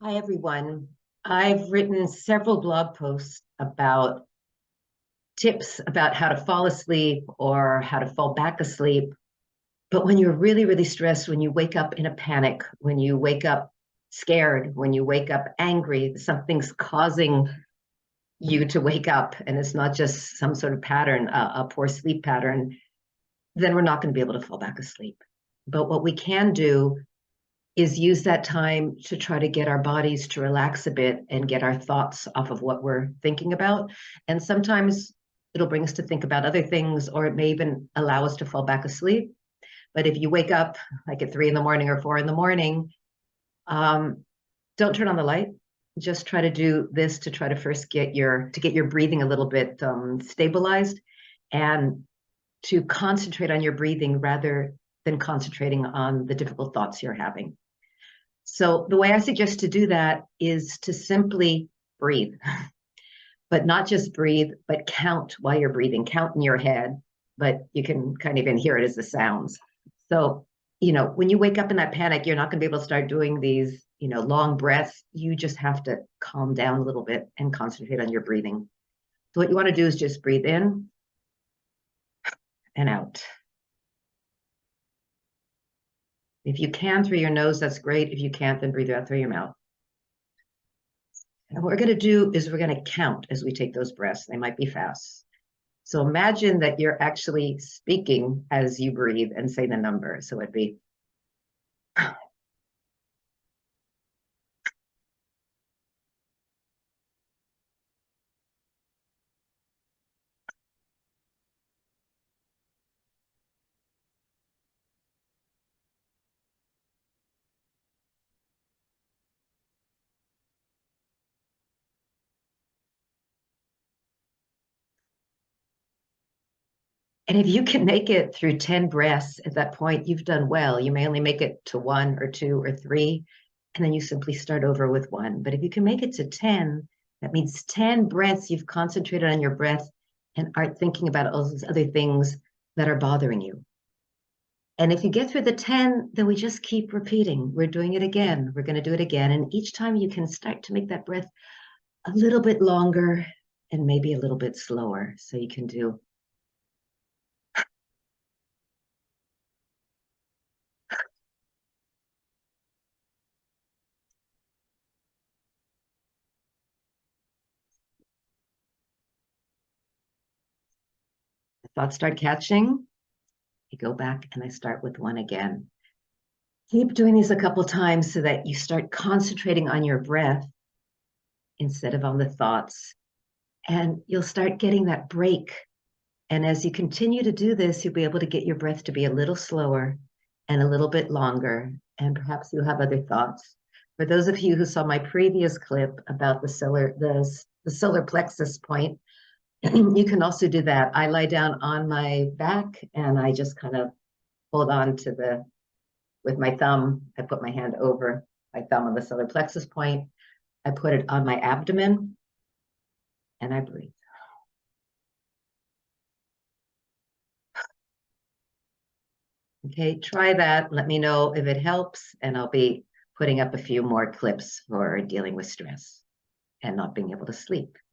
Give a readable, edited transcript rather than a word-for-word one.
Hi, everyone. I've written several blog posts about tips about how to fall asleep or how to fall back asleep. But when you're really, really stressed, when you wake up in a panic, when you wake up scared, when you wake up angry, something's causing you to wake up, and it's not just some sort of pattern, a poor sleep pattern, then we're not going to be able to fall back asleep. But what we can do is use that time to try to get our bodies to relax a bit and get our thoughts off of what we're thinking about. And sometimes it'll bring us to think about other things, or it may even allow us to fall back asleep. But if you wake up like at 3 in the morning or 4 in the morning, don't turn on the light. Just try to do this to try to first get your breathing a little bit stabilized, and to concentrate on your breathing rather than concentrating on the difficult thoughts you're having. So the way I suggest to do that is to simply breathe, but not just breathe, but count while you're breathing. Count in your head, but you can kind of even hear it as the sounds. So, when you wake up in that panic, you're not going to be able to start doing these, long breaths. You just have to calm down a little bit and concentrate on your breathing. So what you want to do is just breathe in and out. If you can through your nose, that's great. If you can't, then breathe out through your mouth. And what we're going to do is we're going to count as we take those breaths. They might be fast. So imagine that you're actually speaking as you breathe and say the number. So it'd be and if you can make it through 10 breaths at that point, you've done well. You may only make it to 1 or 2 or 3, and then you simply start over with 1. But if you can make it to 10, that means 10 breaths you've concentrated on your breath and aren't thinking about all those other things that are bothering you. And if you get through the 10, then we just keep repeating. We're doing it again. We're going to do it again. And each time you can start to make that breath a little bit longer and maybe a little bit slower. So you can do thoughts start catching. I go back and I start with 1 again. Keep doing these a couple times so that you start concentrating on your breath instead of on the thoughts. And you'll start getting that break. And as you continue to do this, you'll be able to get your breath to be a little slower and a little bit longer. And perhaps you'll have other thoughts. For those of you who saw my previous clip about the solar plexus point, you can also do that. I lie down on my back and I just kind of hold on to with my thumb. I put my hand over my thumb on the solar plexus point. I put it on my abdomen and I breathe. Okay, try that. Let me know if it helps, and I'll be putting up a few more clips for dealing with stress and not being able to sleep.